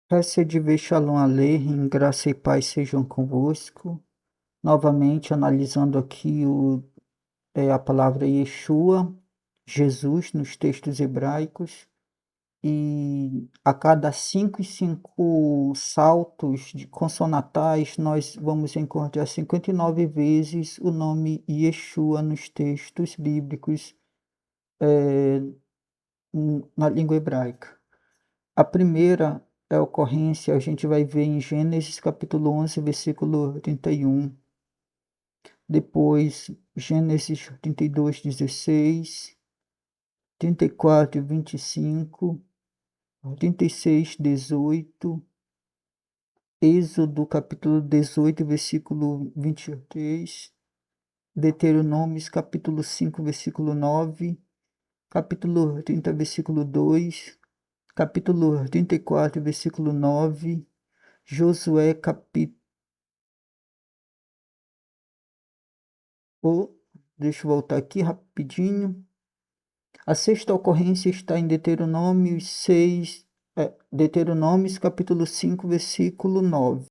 Peça de ver Shalom Aleichem, graça e paz sejam convosco. Novamente analisando aqui a palavra Yeshua, Jesus, nos textos hebraicos. E a cada 5 saltos de consonantais, nós vamos encontrar 59 vezes o nome Yeshua nos textos bíblicos, na língua hebraica. A primeira ocorrência a gente vai ver em Gênesis capítulo 11, versículo 31. Depois, Gênesis 32, 16, 34, 25, 36, 18, Êxodo capítulo 18, versículo 23, Deuteronômios capítulo 5, versículo 9, capítulo 30, versículo 2, capítulo 34, versículo 9, Josué capítulo. Deixa eu voltar aqui rapidinho. A sexta ocorrência está em Deuteronômio 6, Deuteronômios capítulo 5, versículo 9.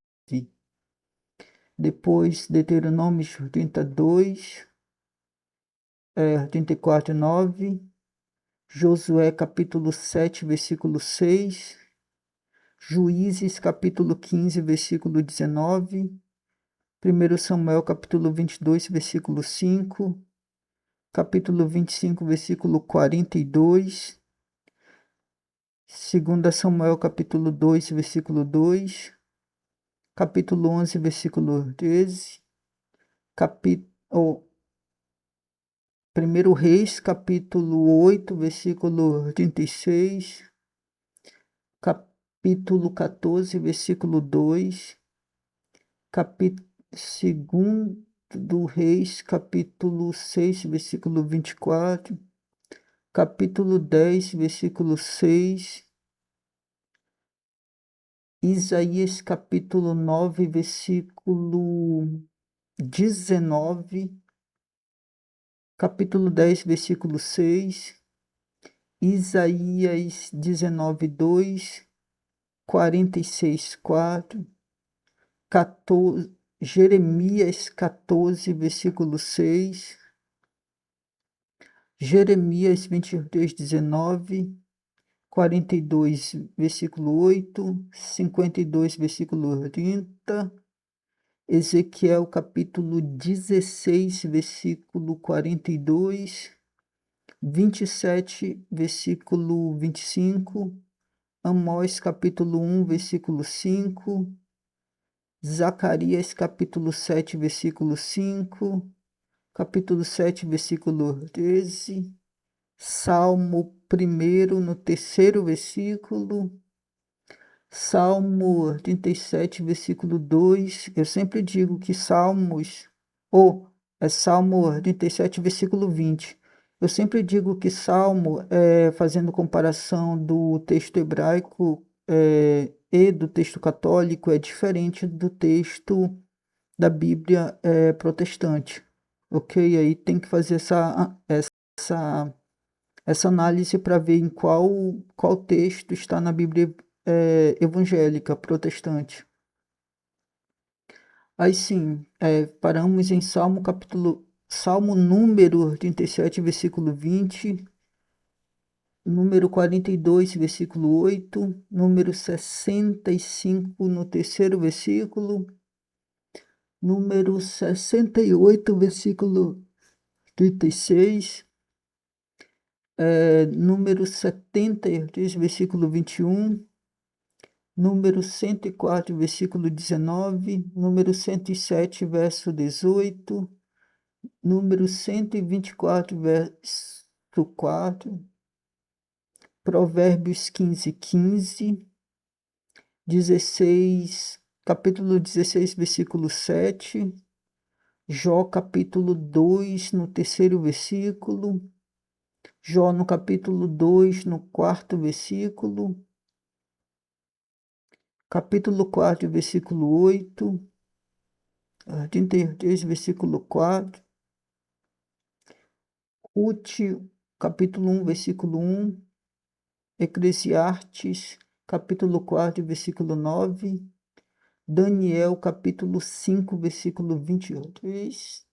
Depois, Deuteronômios 32, 34, 9. Josué capítulo 7, versículo 6. Juízes capítulo 15, versículo 19. 1 Samuel capítulo 22, versículo 5. Capítulo 25, versículo 42. 2 Samuel capítulo 2, versículo 2. Capítulo 11, versículo 13. Capítulo 1 Reis, capítulo 8, versículo 36. Capítulo 14, versículo 2. Capítulo 2 Reis, capítulo 6, versículo 24. Capítulo 10, versículo 6. Isaías capítulo 9, versículo 19. Capítulo 10, versículo 6. Isaías 19, 2. 46, 4. 14, Jeremias 14, versículo 6. Jeremias 23, 19. 42, versículo 8, 52, versículo 30, Ezequiel capítulo 16, versículo 42, 27, versículo 25, Amós capítulo 1, versículo 5, Zacarias capítulo 7, versículo 5, capítulo 7, versículo 13, Salmo 1 no terceiro versículo, Salmo 37, versículo 2. Eu sempre digo que Salmo 37, versículo 20. Eu sempre digo que Salmo, fazendo comparação do texto hebraico e do texto católico, é diferente do texto da Bíblia protestante. Ok? Aí tem que fazer essa essa análise para ver em qual texto está na Bíblia evangélica, protestante. Aí sim, paramos em Salmo número 37, versículo 20, número 42, versículo 8, número 65, no terceiro versículo, número 68, versículo 36, número 73, versículo 21, número 104, versículo 19, número 107, verso 18, número 124, verso 4, Provérbios 15, 15, 16, capítulo 16, versículo 7, Jó capítulo 2, no terceiro versículo, Jó no capítulo 2, no quarto versículo, capítulo 4, versículo 8, 33, versículo 4, Ruth, capítulo 1, versículo 1, Eclesiastes, capítulo 4, versículo 9. Daniel, capítulo 5, versículo 23.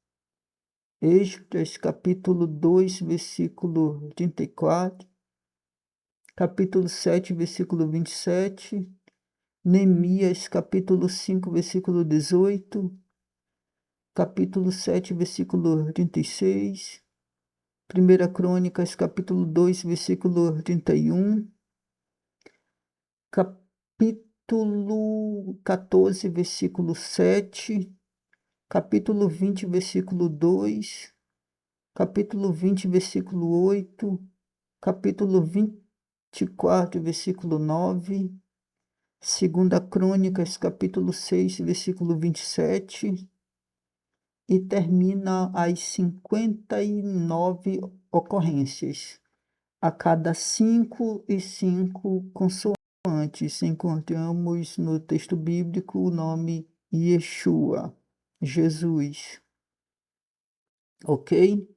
Esdras, capítulo 2, versículo 34. Capítulo 7, versículo 27. Neemias, capítulo 5, versículo 18. Capítulo 7, versículo 36. Primeira Crônicas, capítulo 2, versículo 31. Capítulo 14, versículo 7. Capítulo 20, versículo 2. Capítulo 20, versículo 8. Capítulo 24, versículo 9. Segunda Crônicas, capítulo 6, versículo 27. E termina as 59 ocorrências. A cada 5 e 5 consoantes encontramos no texto bíblico o nome Yeshua, Jesus. Ok?